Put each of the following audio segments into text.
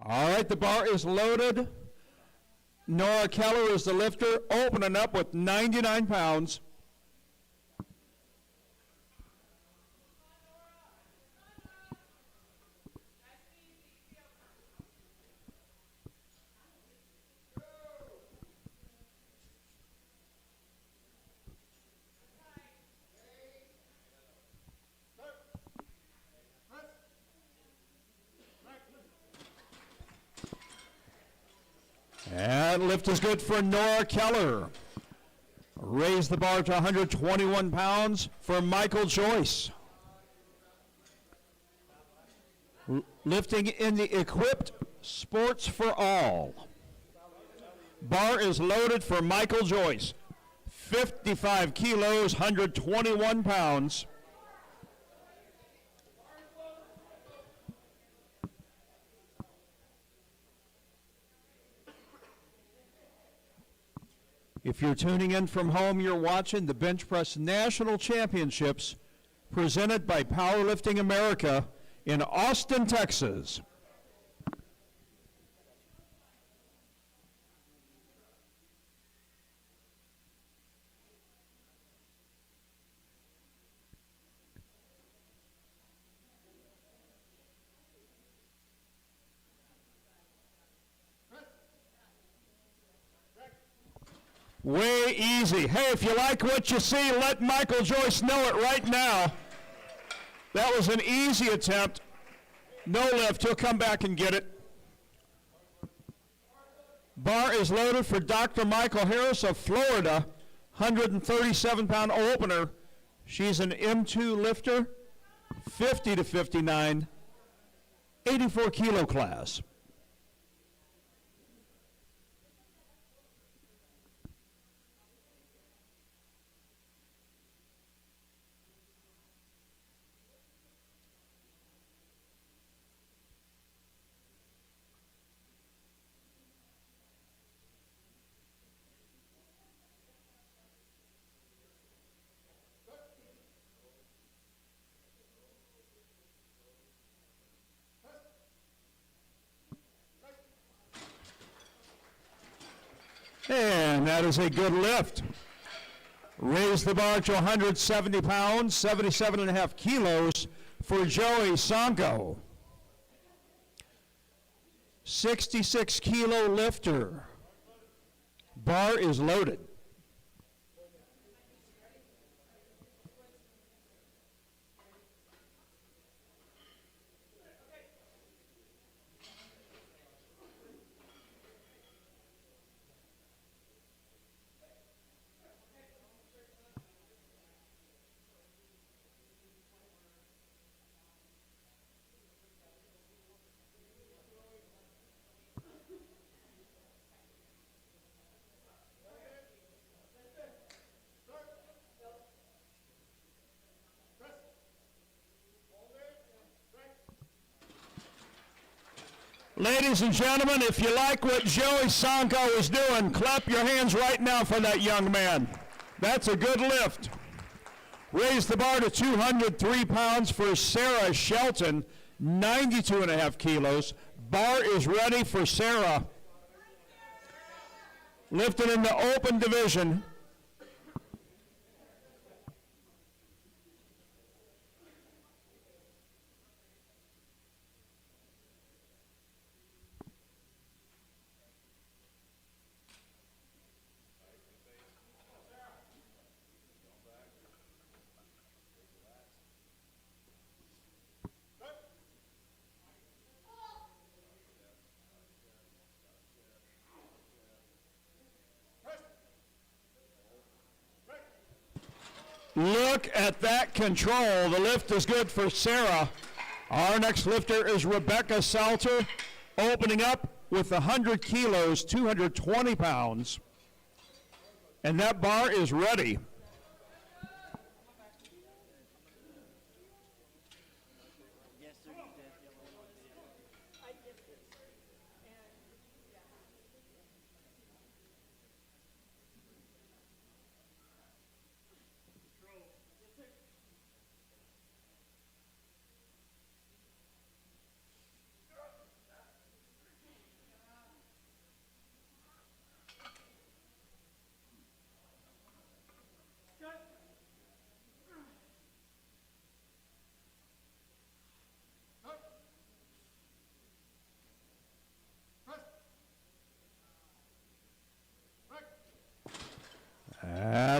All right, the bar is loaded. Nora Keller is the lifter, opening up with 99 pounds. And lift is good for Nora Keller. Raise the bar to 121 pounds for Michael Joyce. Lifting in the equipped Sports for All. Bar is loaded for Michael Joyce. 55 kilos, 121 pounds. If you're tuning in from home, you're watching the Bench Press National Championships presented by Powerlifting America in Austin, Texas. Way easy. Hey, if you like what you see, let Michael Joyce know it right now. That was an easy attempt. No lift. He'll come back and get it. Bar is loaded for Dr. Michael Harris of Florida. 137-pound opener. She's an M2 lifter. 50 to 59. 84-kilo class. And that is a good lift. Raise the bar to 170 pounds, 77.5 kilos for Joey Sonko. 66-kilo lifter. Bar is loaded. Ladies and gentlemen, if you like what Joey Sonko is doing, clap your hands right now for that young man. That's a good lift. Raise the bar to 203 pounds for Sarah Shelton, 92.5 kilos. Bar is ready for Sarah. Lifted in the open division. Look at that control. The lift is good for Sarah. Our next lifter is Rebecca Salter, opening up with 100 kilos, 220 pounds. And that bar is ready.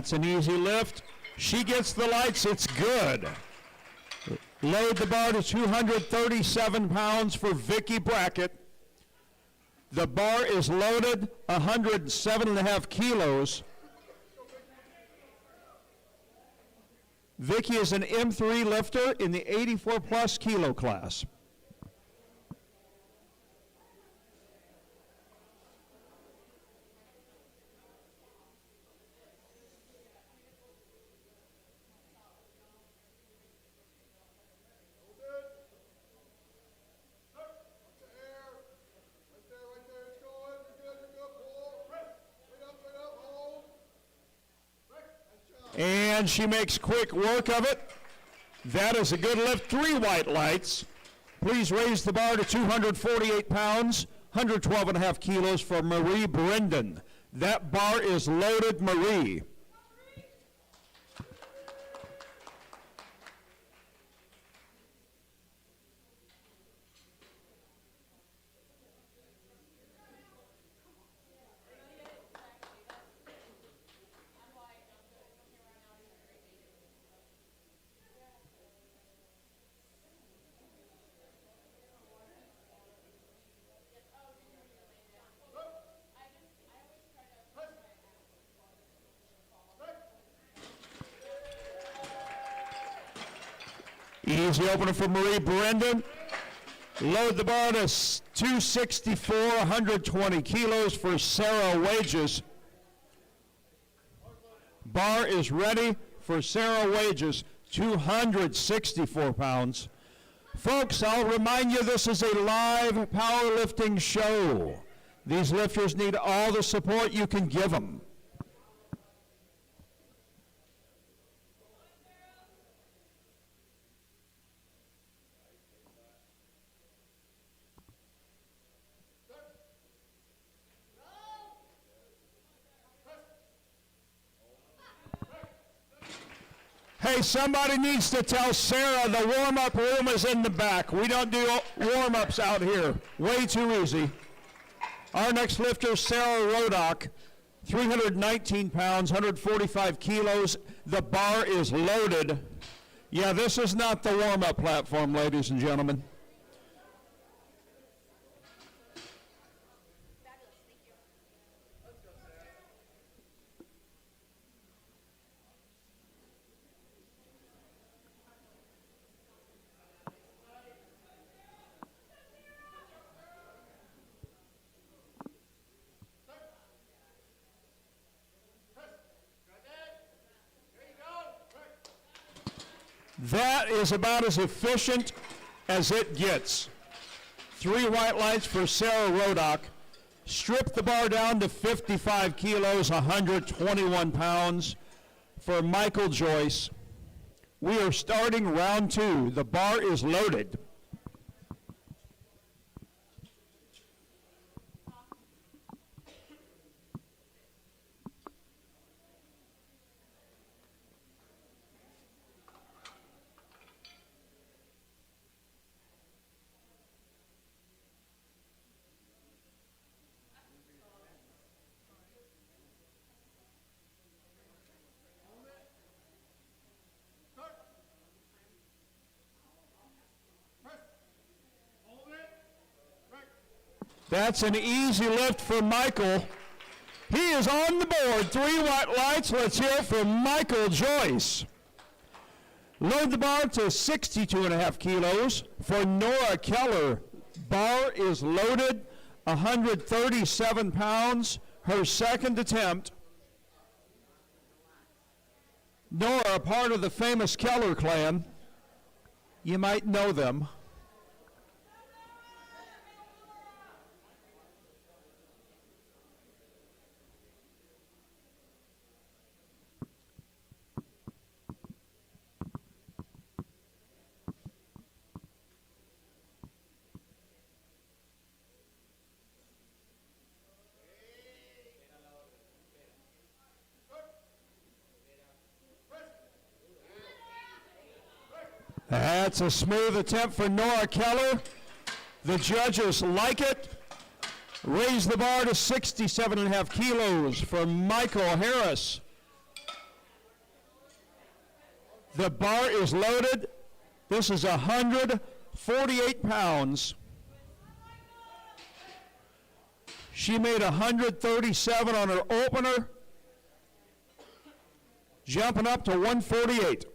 That's an easy lift. She gets the lights, it's good. Load the bar to 237 pounds for Vicki Brackett. The bar is loaded, 107.5 kilos. Vicki is an M3 lifter in the 84 plus kilo class. And she makes quick work of it. That is a good lift. 3 white lights. Please raise the bar to 248 pounds, 112.5 kilos for Marie Brendan. That bar is loaded, Marie. Easy opener for Marie Brendan. Load the bar to 264, 120 kilos for Sarah Wages. Bar is ready for Sarah Wages, 264 pounds. Folks, I'll remind you this is a live powerlifting show. These lifters need all the support you can give them. Hey, somebody needs to tell Sarah the warm-up room is in the back. We don't do warm-ups out here. Way too easy. Our next lifter, Sarah Rodock, 319 pounds, 145 kilos. The bar is loaded. Yeah, this is not the warm-up platform, ladies and gentlemen. That is about as efficient as it gets. 3 white lights for Sarah Rodock. Strip the bar down to 55 kilos, 121 pounds for Michael Joyce. We are starting round 2. The bar is loaded. That's an easy lift for Michael. He is on the board. 3 white lights. Let's hear it from Michael Joyce. Load the bar to 62.5 kilos for Nora Keller. Bar is loaded, 137 pounds. Her second attempt. Nora, a part of the famous Keller clan. You might know them. That's a smooth attempt for Nora Keller. The judges like it. Raise the bar to 67.5 kilos for Michael Harris. The bar is loaded. This is 148 pounds. She made 137 on her opener, jumping up to 148.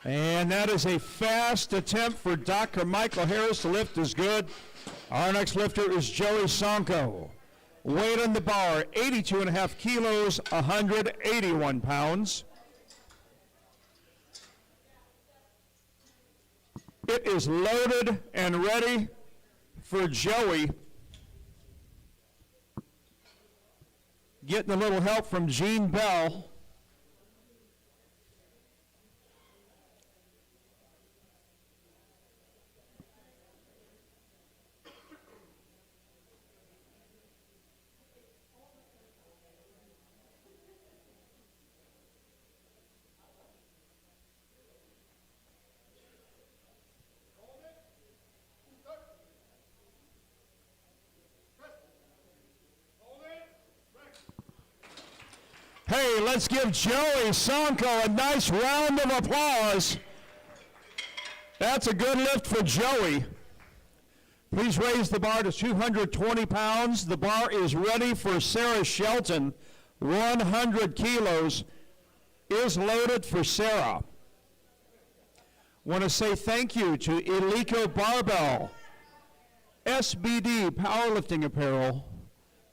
And that is a fast attempt for Dr. Michael Harris. The lift is good. Our next lifter is Joey Sonko. Weight on the bar, 82.5 kilos, 181 pounds. It is loaded and ready for Joey. Getting a little help from Gene Bell. Hey, let's give Joey Sonko a nice round of applause. That's a good lift for Joey. Please raise the bar to 220 pounds. The bar is ready for Sarah Shelton. 100 kilos is loaded for Sarah. Want to say thank you to Eleco Barbell, SBD Powerlifting Apparel,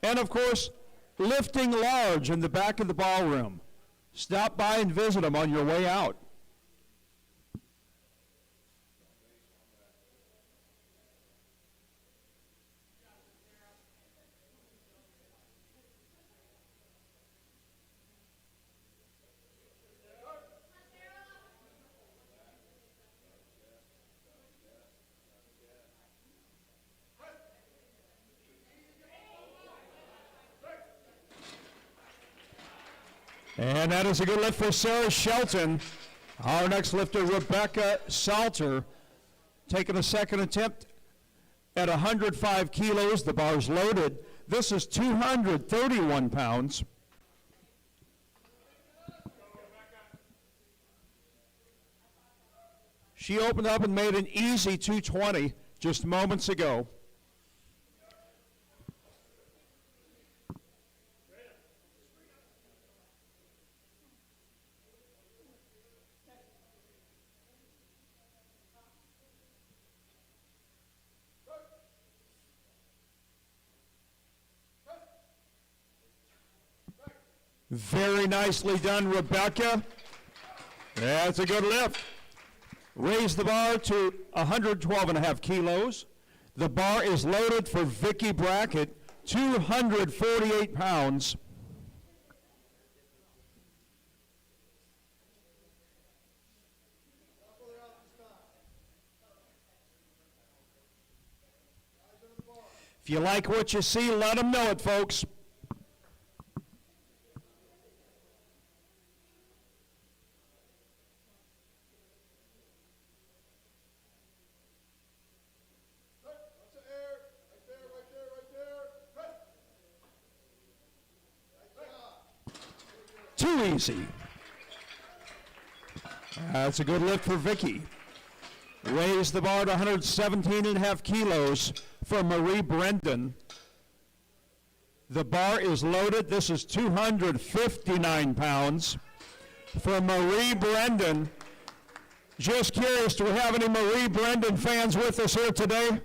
and of course, Lifting Large in the back of the ballroom. Stop by and visit them on your way out. And that is a good lift for Sarah Shelton. Our next lifter, Rebecca Salter, taking a second attempt at 105 kilos. The bar's loaded. This is 231 pounds. She opened up and made an easy 220 just moments ago. Very nicely done, Rebecca. That's a good lift. Raise the bar to 112.5 kilos. The bar is loaded for Vicky Brackett, 248 pounds. If you like what you see, let them know it, folks. Too easy. That's a good lift for Vicky. Raise the bar to 117.5 kilos for Marie Brendan. The bar is loaded. This is 259 pounds for Marie Brendan. Just curious, do we have any Marie Brendan fans with us here today?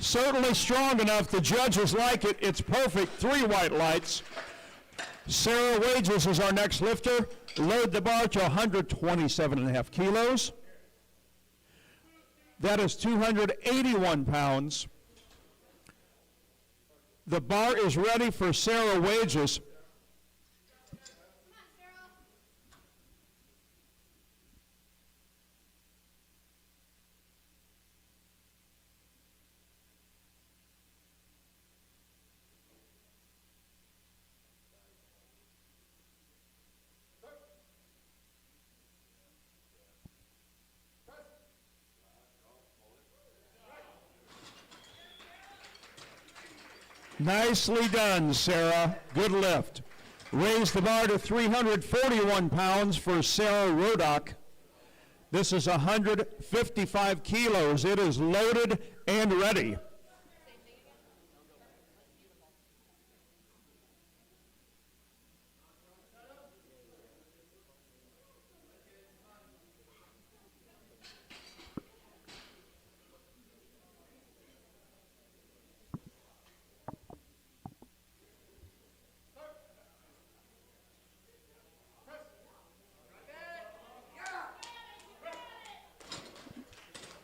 Certainly strong enough. The judges like it. It's perfect. 3 white lights. Sarah Wages is our next lifter. Load the bar to 127.5 kilos. That is 281 pounds. The bar is ready for Sarah Wages. Nicely done, Sarah. Good lift. Raise the bar to 341 pounds for Sarah Rodock. This is 155 kilos. It is loaded and ready.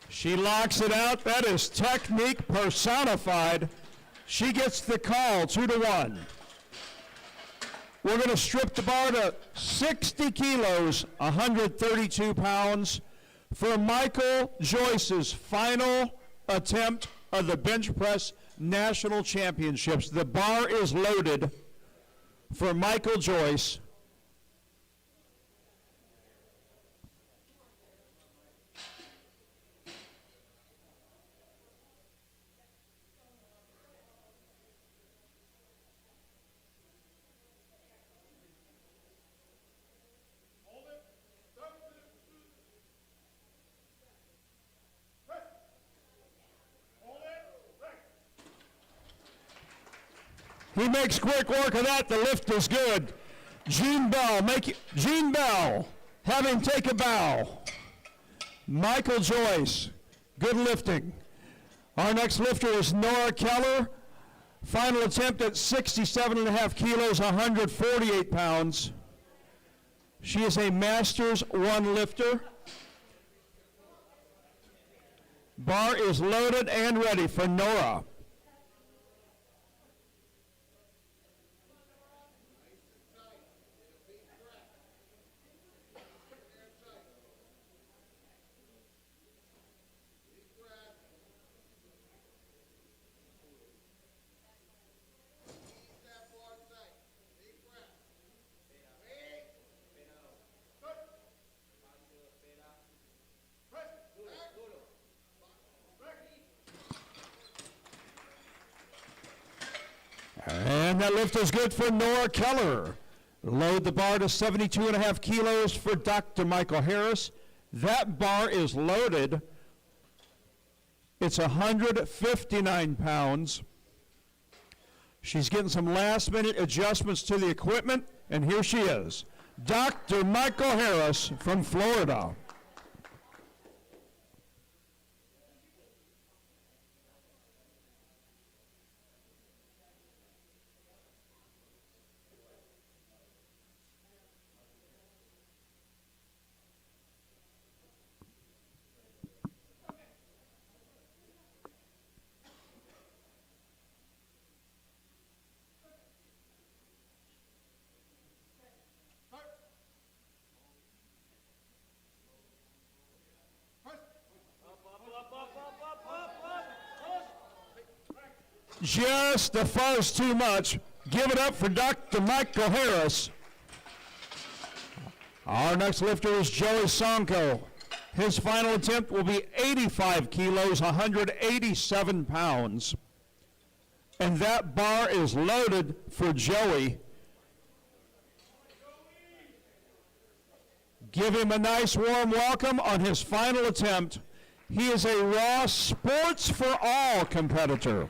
She locks it out. That is technique personified. She gets the call, 2-1. We're going to strip the bar to 60 kilos, 132 pounds, for Michael Joyce's final attempt of the bench press national championships. The bar is loaded for Michael Joyce. He makes quick work of that. The lift is good. Gene Bell, having take a bow. Michael Joyce, good lifting. Our next lifter is Nora Keller. Final attempt at 67.5 kilos, 148 pounds. She is a Masters 1 lifter. Bar is loaded and ready for Nora. And that lift is good for Nora Keller. Load the bar to 72.5 kilos for Dr. Michael Harris. That bar is loaded. It's 159 pounds. She's getting some last-minute adjustments to the equipment, and here she is, Dr. Michael Harris from Florida. Just a fuzz too much. Give it up for Dr. Michael Harris. Our next lifter is Joey Sonko. His final attempt will be 85 kilos, 187 pounds. And that bar is loaded for Joey. Give him a nice warm welcome on his final attempt. He is a raw sports for all competitor.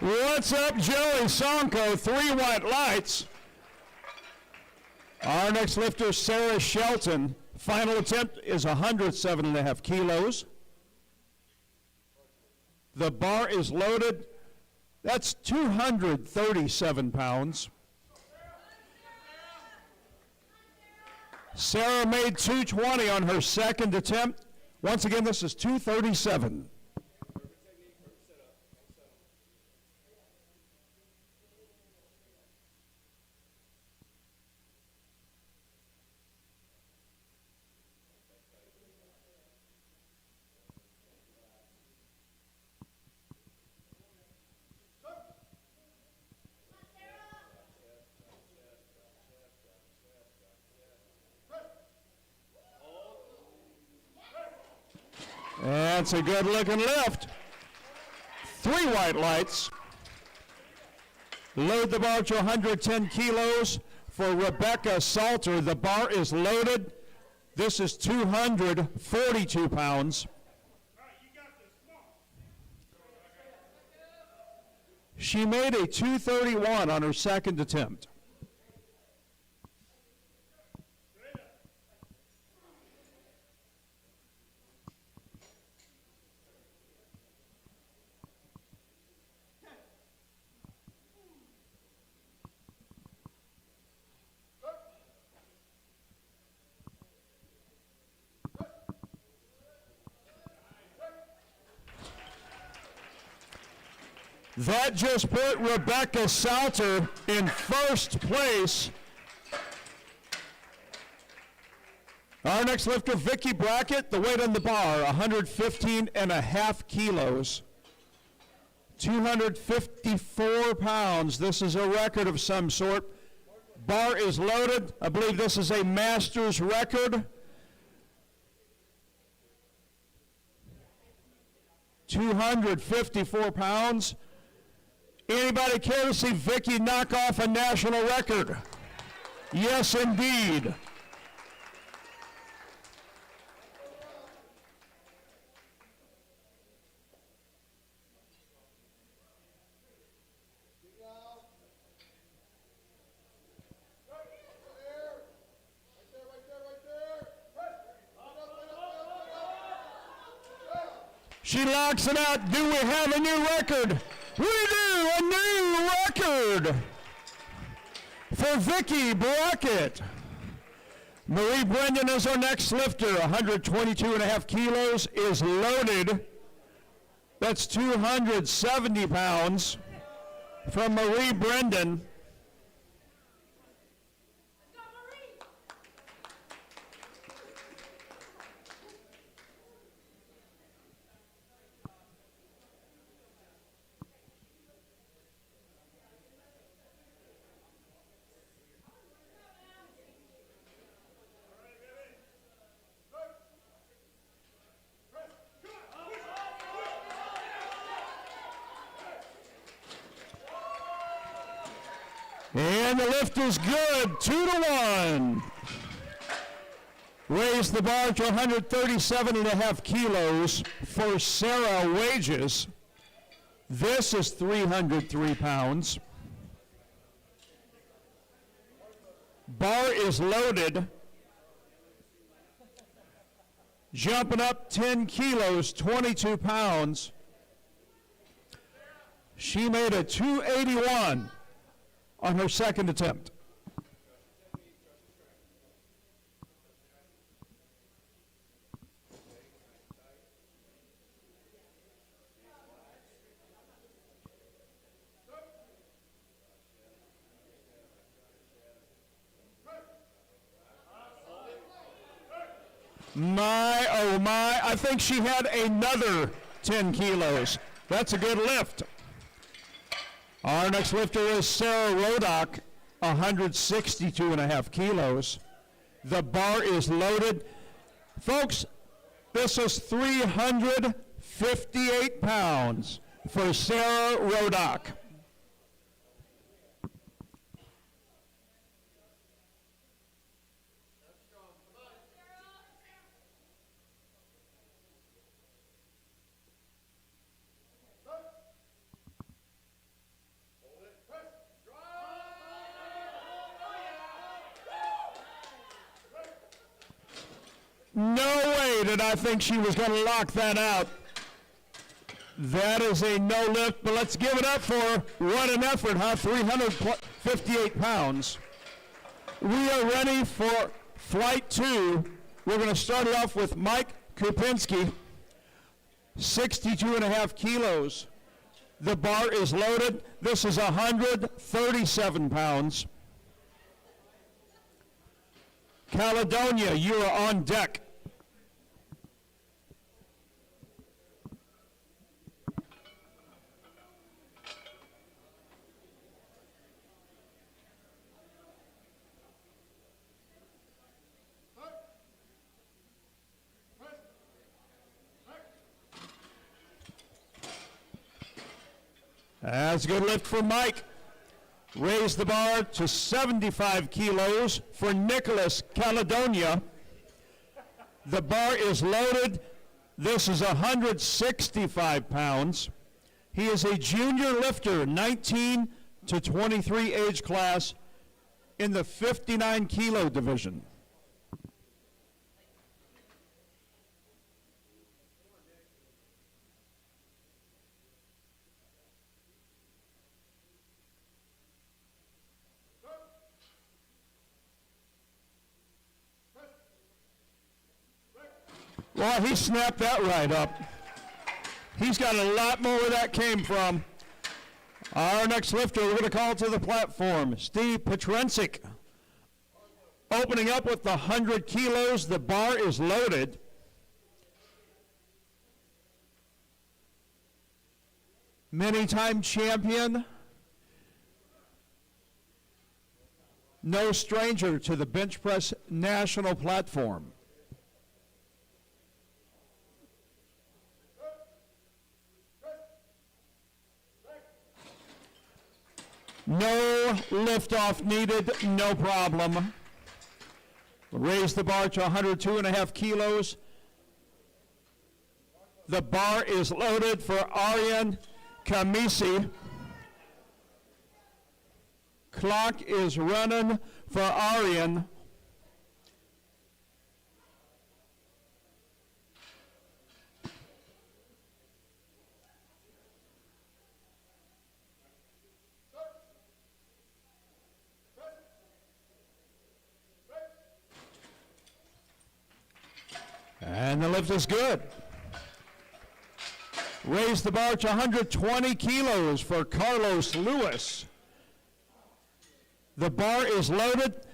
What's up, Joey Sonko? 3 white lights. Our next lifter, Sarah Shelton. Final attempt is 107.5 kilos. The bar is loaded. That's 237 pounds. Sarah made 220 on her second attempt. Once again, this is 237. That's a good looking lift. 3 white lights. Load the bar to 110 kilos for Rebecca Salter. The bar is loaded. This is 242 pounds. She made a 231 on her second attempt. That just put Rebecca Salter in first place. Our next lifter, Vicky Brackett, the weight on the bar, 115.5 kilos. 254 pounds. This is a record of some sort. Bar is loaded. I believe this is a master's record. 254 pounds. Anybody care to see Vicky knock off a national record? Yes, indeed. She locks it out. Do we have a new record? We do, a new record for Vicky Brackett. Marie Brendan is our next lifter. 122.5 kilos is loaded. That's 270 pounds from Marie Brendan. And the lift is good, 2-1. Raise the bar to 137.5 kilos for Sarah Wages. This is 303 pounds. Bar is loaded. Jumping up 10 kilos, 22 pounds. She made a 281 on her second attempt. My, oh my, I think she had another 10 kilos. That's a good lift. Our next lifter is Sarah Rodock, 162.5 kilos. The bar is loaded. Folks, this is 358 pounds for Sarah Rodock. No way did I think she was going to lock that out. That is a no lift, but let's give it up for her. What an effort, huh? 358 pounds. We are ready for flight 2. We're going to start it off with Mike Kupinski, 62.5 kilos. The bar is loaded. This is 137 pounds. Caledonia, you are on deck. That's a good lift for Mike. Raise the bar to 75 kilos for Nicholas Caledonia. The bar is loaded. This is 165 pounds. He is a junior lifter, 19 to 23 age class in the 59 kilo division. Well, he snapped that right up. He's got a lot more where that came from. Our next lifter, we're going to call to the platform, Steve Petrensik. Opening up with the 100 kilos. The bar is loaded. Many-time champion. No stranger to the bench press national platform. No liftoff needed, no problem. Raise the bar to 102.5 kilos. The bar is loaded for Aryan Kamisi. Clock is running for Aryan. And the lift is good. Raise the bar to 120 kilos for Carlos Lewis. The bar is loaded.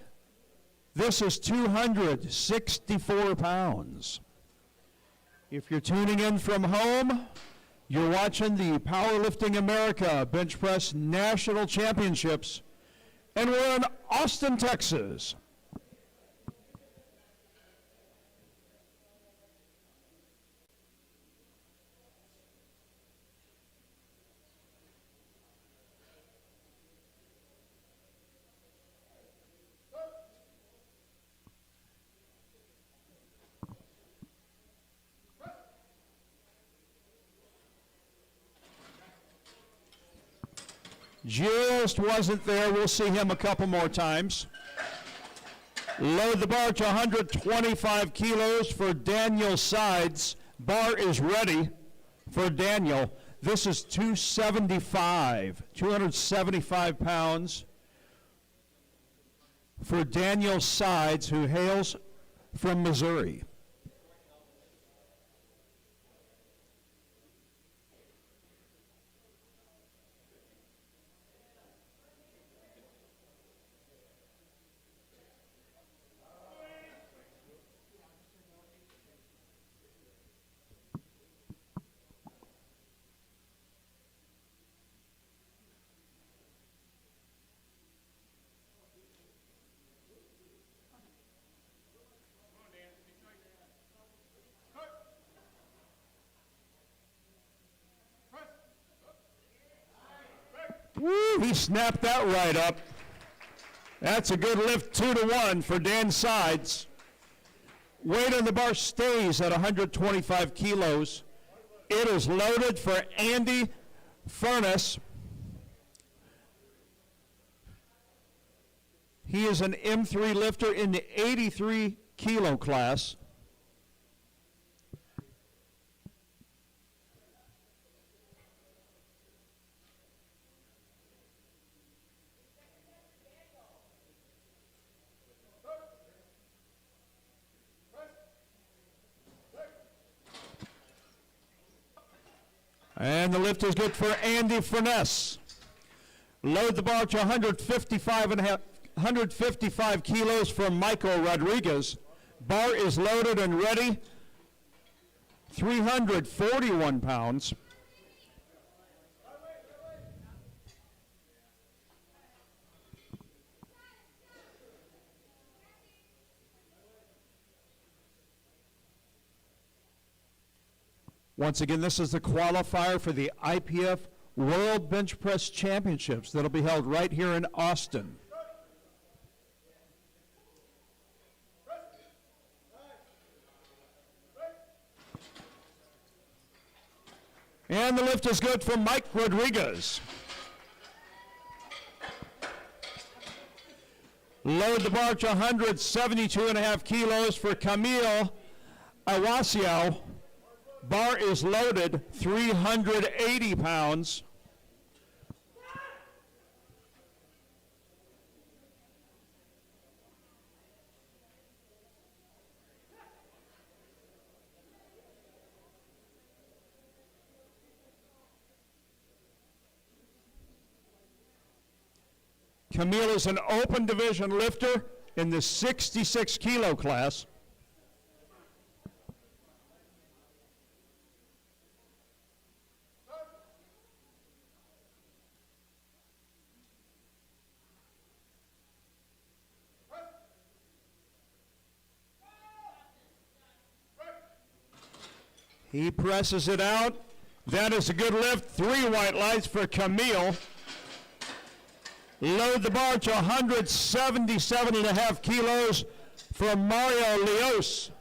This is 264 pounds. If you're tuning in from home, you're watching the Powerlifting America Bench Press National Championships, and we're in Austin, Texas. Just wasn't there. We'll see him a couple more times. Load the bar to 125 kilos for Daniel Sides. Bar is ready for Daniel. This is 275 pounds for Daniel Sides, who hails from Missouri. Woo, he snapped that right up. That's a good lift, 2-1 for Dan Sides. Weight on the bar stays at 125 kilos. It is loaded for Andy Furness. He is an M3 lifter in the 83 kilo class. And the lift is good for Andy Furness. Load the bar to 155 kilos for Michael Rodriguez. Bar is loaded and ready. 341 pounds. Once again, this is the qualifier for the IPF World Bench Press Championships that'll be held right here in Austin. And the lift is good for Mike Rodriguez. Load the bar to 172.5 kilos for Camille Awasiao. Bar is loaded, 380 pounds. Camille is an open division lifter in the 66 kilo class. He presses it out. That is a good lift. 3 white lights for Camille. Load the bar to 177.5 kilos for Mario Leos.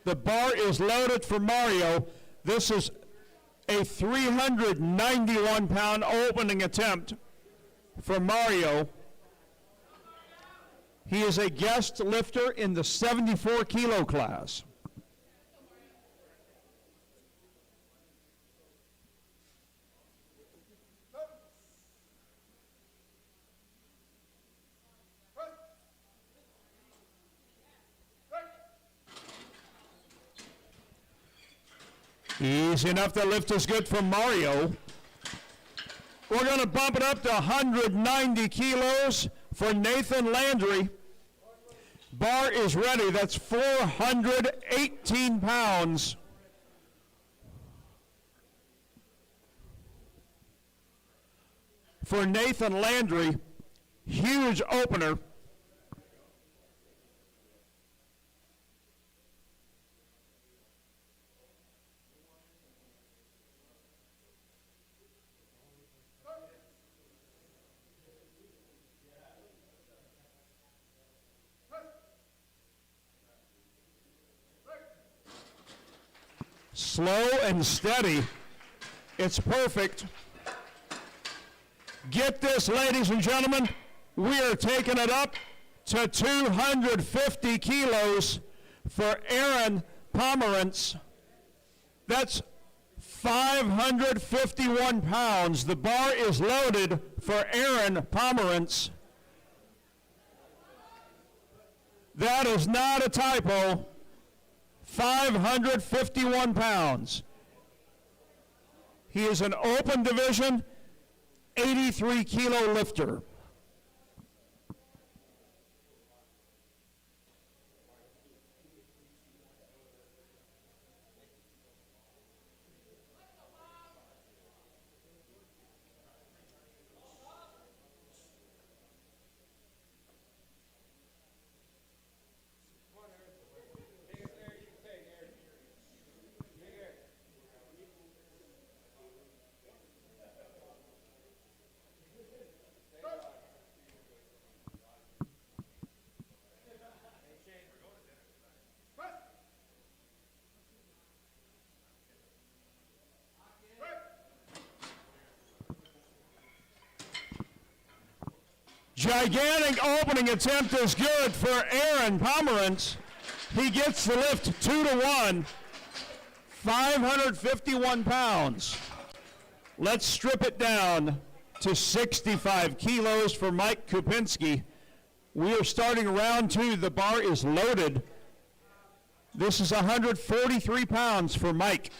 The bar is loaded for Mario. This is a 391-pound opening attempt for Mario. He is a guest lifter in the 74 kilo class. Easy enough. The lift is good for Mario. We're going to bump it up to 190 kilos for Nathan Landry. Bar is ready. That's 418 pounds. For Nathan Landry, huge opener. Slow and steady. It's perfect. Get this, ladies and gentlemen. We are taking it up to 250 kilos for Aaron Pomerantz. That's 551 pounds. The bar is loaded for Aaron Pomerantz. That is not a typo. 551 pounds. He is an open division, 83 kilo lifter. Gigantic opening attempt is good for Aaron Pomerantz. He gets the lift 2-1, 551 pounds. Let's strip it down to 65 kilos for Mike Kupinski. We are starting round 2. The bar is loaded This is 143 pounds for Mike.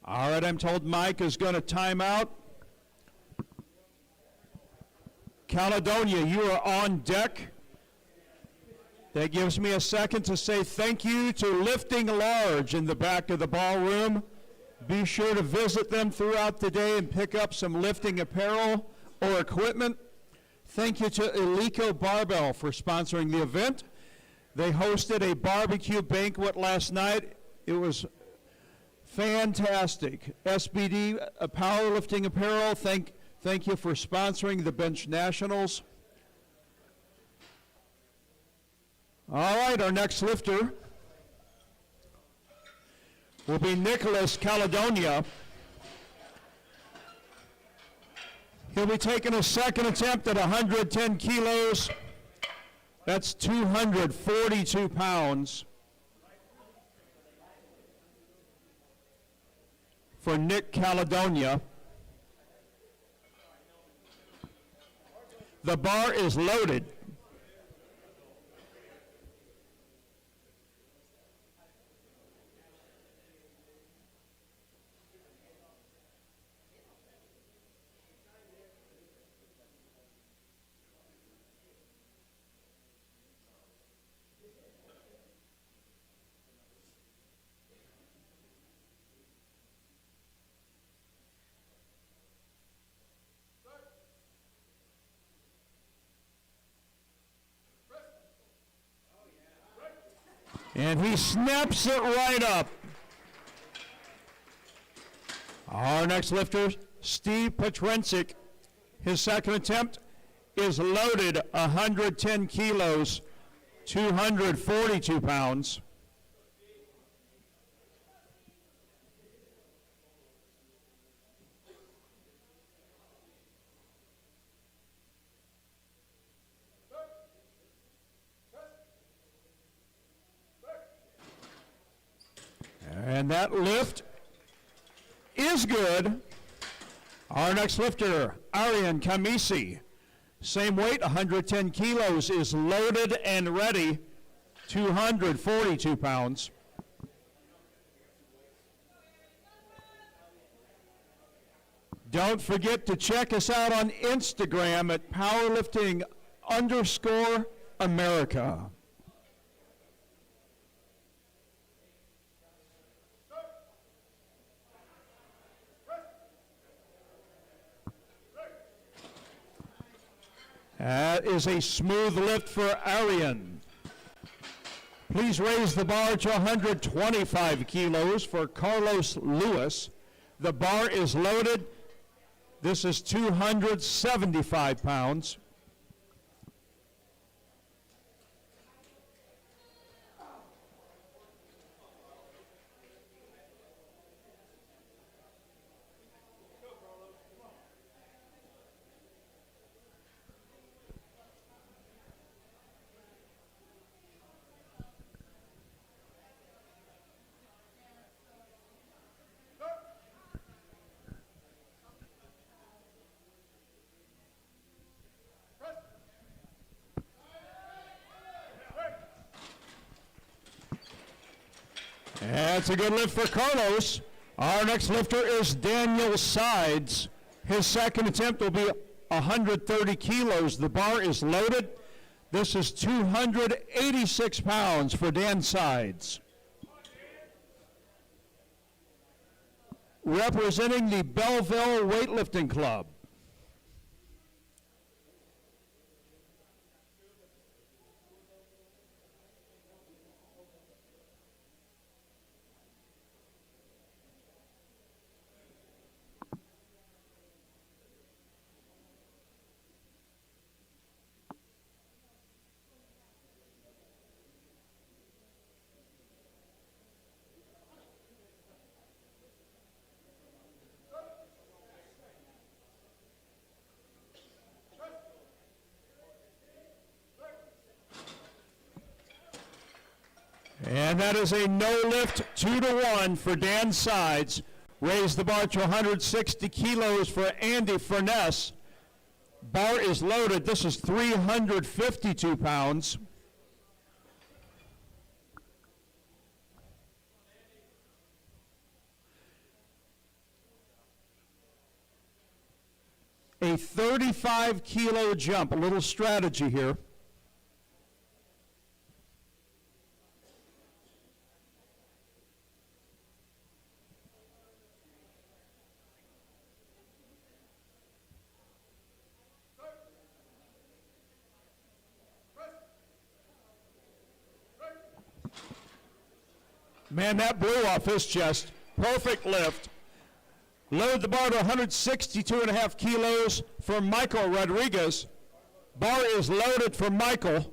All right, I'm told Mike is going to time out. Caledonia, you are on deck. That gives me a second to say thank you to Lifting Large in the back of the ballroom. Be sure to visit them throughout the day and pick up some lifting apparel or equipment. Thank you to Eleco Barbell for sponsoring the event. They hosted a barbecue banquet last night. It was fantastic. SBD Powerlifting Apparel, thank you for sponsoring the Bench Nationals. All right, our next lifter will be Nicholas Caledonia. He'll be taking a second attempt at 110 kilos. That's 242 pounds. For Nick Caledonia. The bar is loaded. And he snaps it right up. Our next lifter, Steve Petrensik. His second attempt is loaded, 110 kilos, 242 pounds. And that lift is good. Our next lifter, Aryan Kamisi. Same weight, 110 kilos, is loaded and ready, 242 pounds. Don't forget to check us out on Instagram at powerlifting_America. That is a smooth lift for Arian. Please raise the bar to 125 kilos for Carlos Lewis. The bar is loaded. This is 275 pounds. That's a good lift for Carlos. Our next lifter is Daniel Sides. His second attempt will be 130 kilos. The bar is loaded. This is 286 pounds for Dan Sides. Representing the Belleville Weightlifting Club. And that is a no lift 2-1 for Dan Sides. Raise the bar to 160 kilos for Andy Furness. Bar is loaded. This is 352 pounds. A 35 kilo jump, a little strategy here. Man, that blew off his chest. Perfect lift. Load the bar to 162.5 kilos for Michael Rodriguez. Bar is loaded for Michael.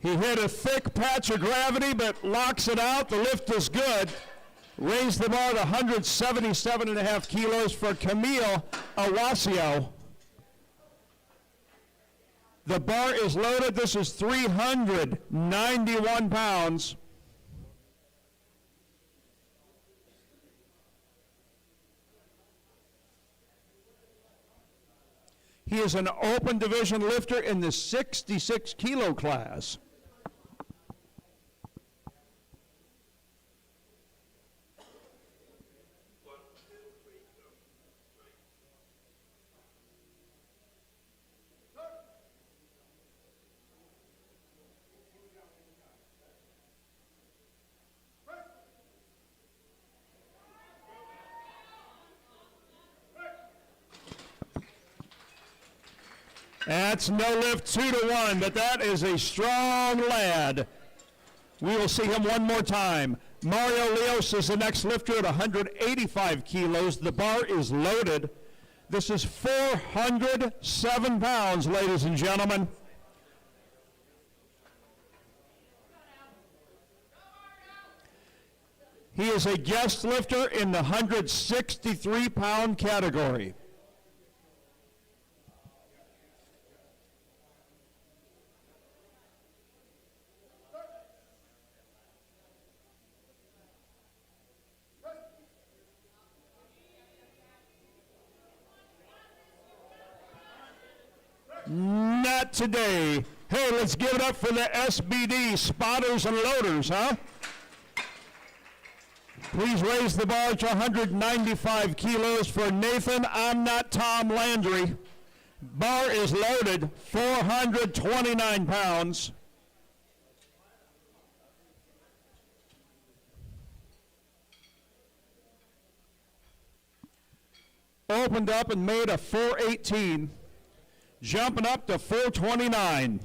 He hit a thick patch of gravity, but locks it out. The lift is good. Raise the bar to 177.5 kilos for Camille Awasio. The bar is loaded. This is 391 pounds. He is an open division lifter in the 66 kilo class. That's no lift 2-1, but that is a strong lad. We will see him one more time. Mario Leos is the next lifter at 185 kilos. The bar is loaded. This is 407 pounds, ladies and gentlemen. He is a guest lifter in the 163-pound category. Not today. Hey, let's give it up for the SBD spotters and loaders, huh? Please raise the bar to 195 kilos for Nathan I'm Not Tom Landry. Bar is loaded, 429 pounds. Opened up and made a 418. Jumping up to 429.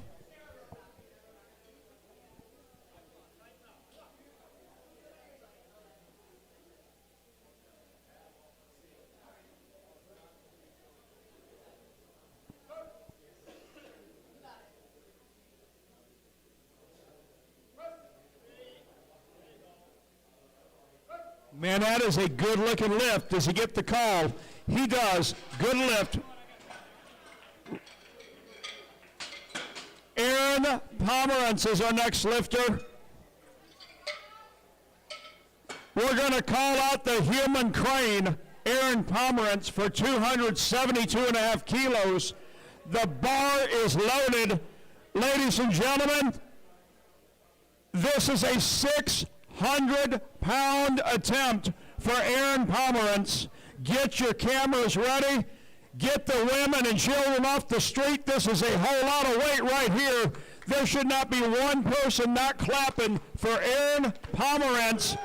Man, that is a good-looking lift. Does he get the call? He does. Good lift. Aaron Pomerantz is our next lifter. We're going to call out the human crane, Aaron Pomerantz, for 272.5 kilos. The bar is loaded. Ladies and gentlemen, this is a 600-pound attempt for Aaron Pomerantz. Get your cameras ready. Get the women and children off the street. This is a whole lot of weight right here. There should not be one person not clapping for Aaron Pomerantz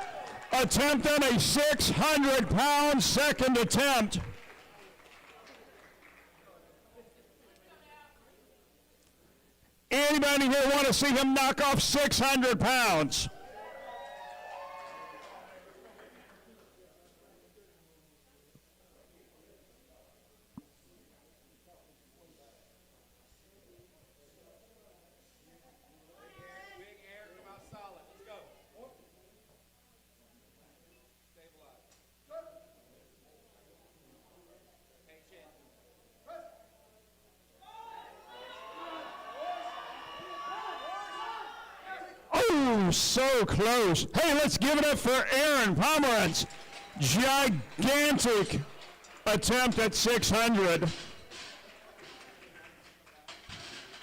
attempting a 600-pound second attempt. Anybody here want to see him knock off 600 pounds? Oh, so close. Hey, let's give it up for Aaron Pomerantz. Gigantic attempt at 600.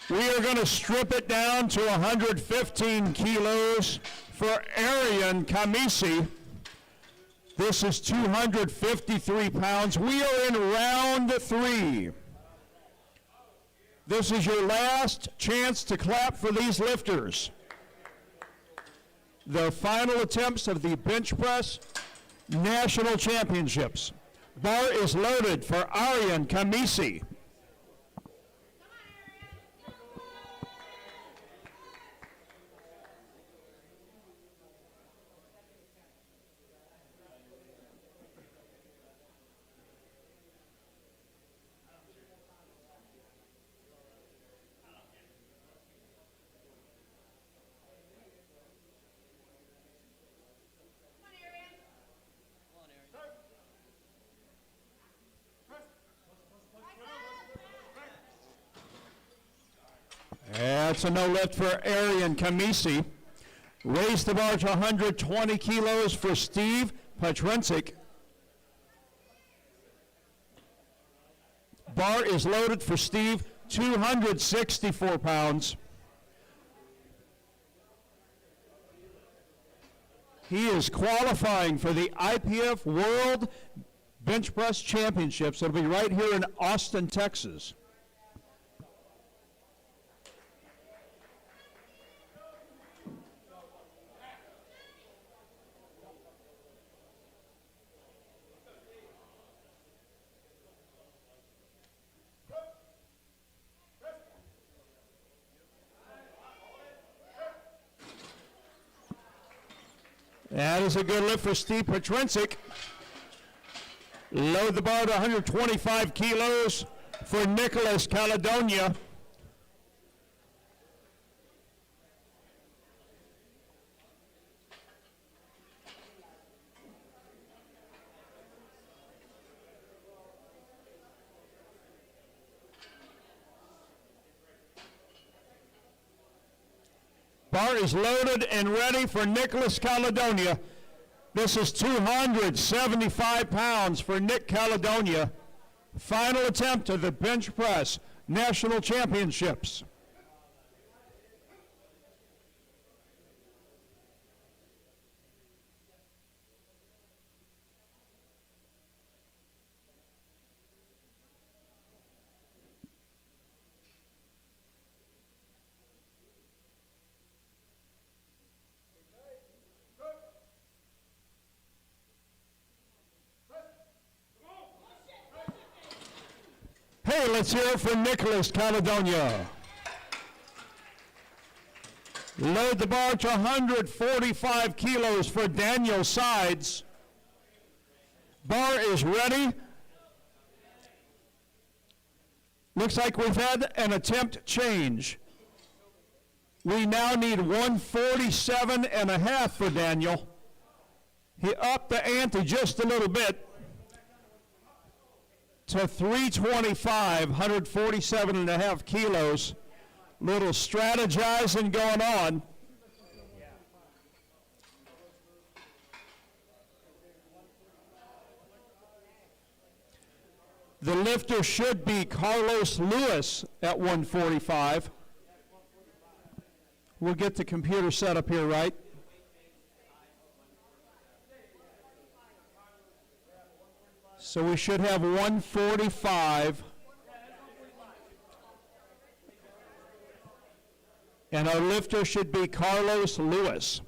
We are going to strip it down to 115 kilos for Arian Kamisi. This is 253 pounds. We are in round 3. This is your last chance to clap for these lifters. The final attempts of the bench press national championships. Bar is loaded for Arian Kamisi. That's a no lift for Arian Kamisi. Raise the bar to 120 kilos for Steve Petrensik. Bar is loaded for Steve, 264 pounds. He is qualifying for the IPF World Bench Press Championships. It'll be right here in Austin, Texas. That is a good lift for Steve Petrensik. Load the bar to 125 kilos for Nicholas Caledonia. Bar is loaded and ready for Nicholas Caledonia. This is 275 pounds for Nick Caledonia. Final attempt of the bench press national championships. Hey, let's hear it for Nicholas Caledonia. Load the bar to 145 kilos for Daniel Sides. Bar is ready. Looks like we've had an attempt change. We now need 147 and a half for Daniel. He upped the ante just a little bit to 325, 147 and a half kilos. Little strategizing going on. The lifter should be Carlos Lewis at 145. We'll get the computer set up here, right? So we should have 145. And our lifter should be Carlos Lewis.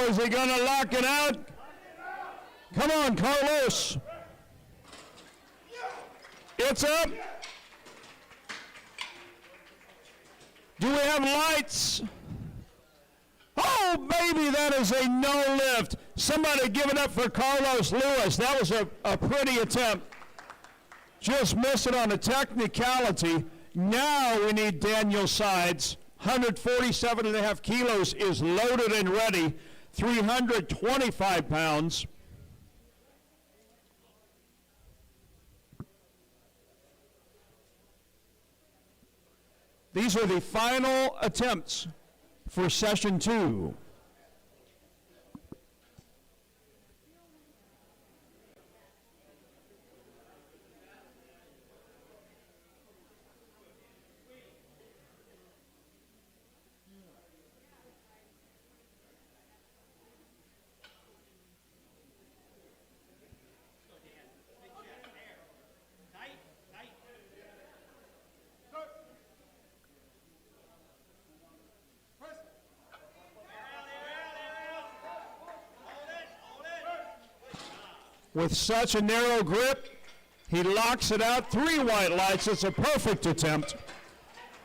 is he going to lock it out? Come on, Carlos. It's up. Do we have lights? Oh, baby, that is a no lift. Somebody give it up for Carlos Lewis. That was a pretty attempt. Just missed it on a technicality. Now we need Daniel Sides. 147.5 kilos is loaded and ready. 325 pounds. These are the final attempts for session 2. With such a narrow grip, he locks it out. 3 white lights. It's a perfect attempt.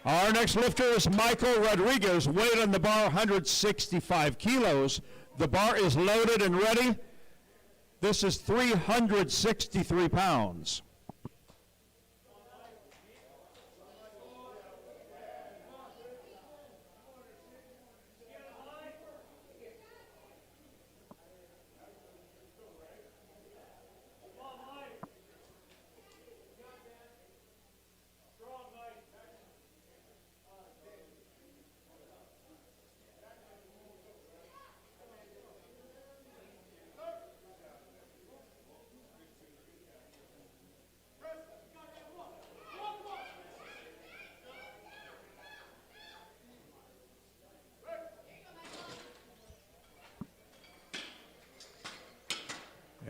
Our next lifter is Michael Rodriguez, weight on the bar 165 kilos. The bar is loaded and ready. This is 363 pounds.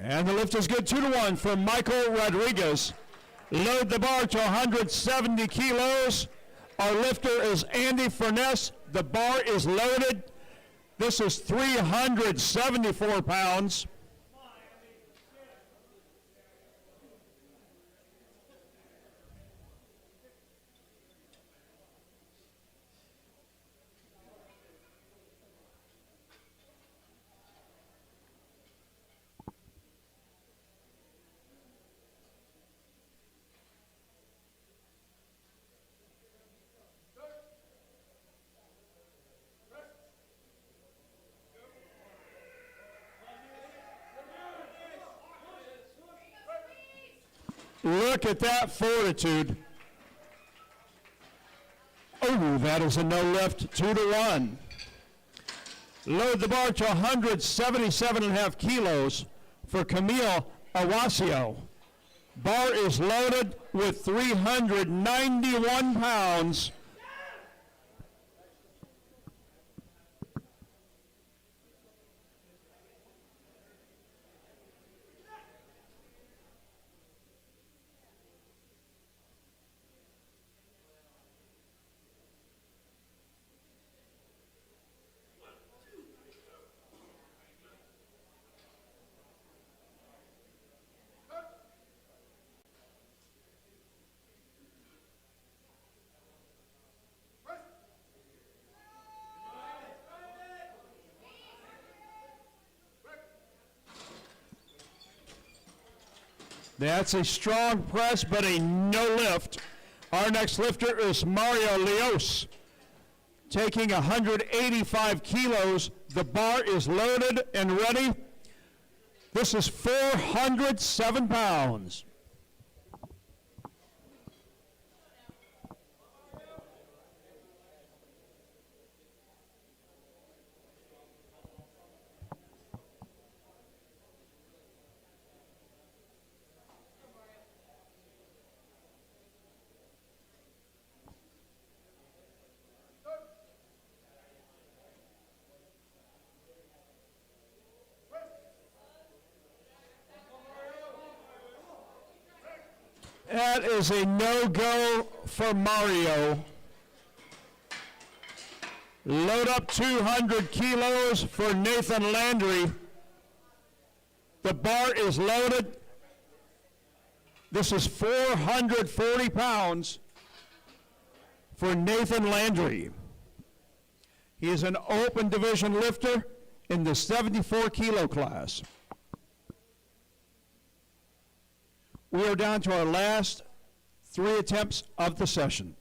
And the lift is good, 2-1 for Michael Rodriguez. Load the bar to 170 kilos. Our lifter is Andy Furness. The bar is loaded. This is 374 pounds. Look at that fortitude. Oh, that is a no lift, 2-1. Load the bar to 177.5 kilos for Camille Awasio. Bar is loaded with 391 pounds. That's a strong press, but a no lift. Our next lifter is Mario Leos, taking 185 kilos. The bar is loaded and ready. This is 407 pounds. That is a no-go for Mario. Load up 200 kilos for Nathan Landry. The bar is loaded. This is 440 pounds for Nathan Landry. He is an open division lifter in the 74 kilo class. We are down to our last 3 attempts of the session.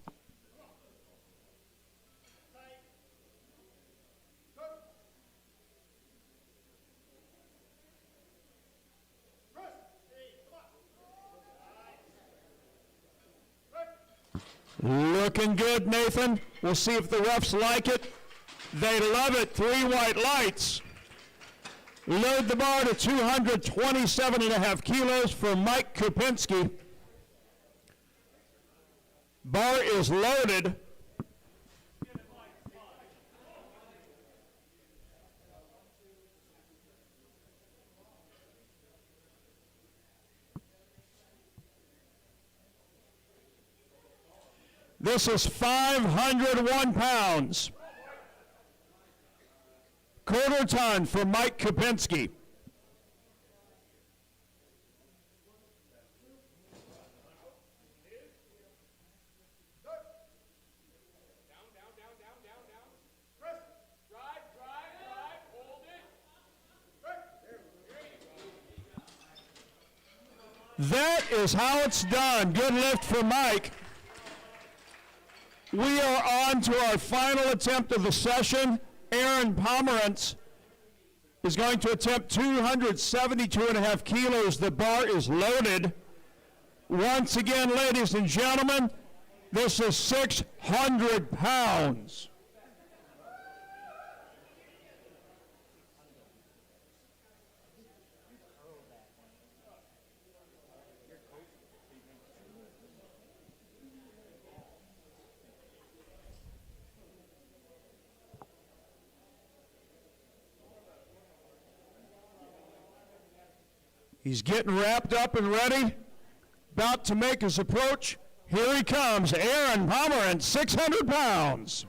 Looking good, Nathan. We'll see if the refs like it. They love it. 3 white lights. Load the bar to 227.5 kilos for Mike Kupinski. Bar is loaded. This is 501 pounds. Quarter ton for Mike Kupinski. That is how it's done. Good lift for Mike. We are on to our final attempt of the session. Aaron Pomerantz is going to attempt 272.5 kilos. The bar is loaded. Once again, ladies and gentlemen, this is 600 pounds. He's getting wrapped up and ready, about to make his approach. Here he comes, Aaron Pomerantz, 600 pounds.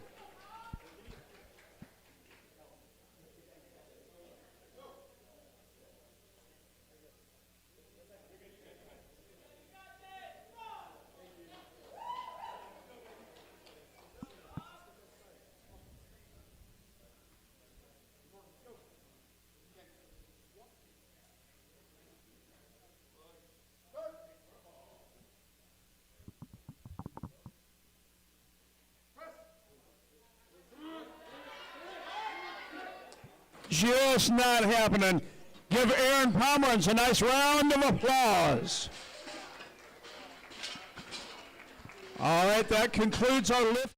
Just not happening. Give Aaron Pomerantz a nice round of applause. All right, that concludes our lift.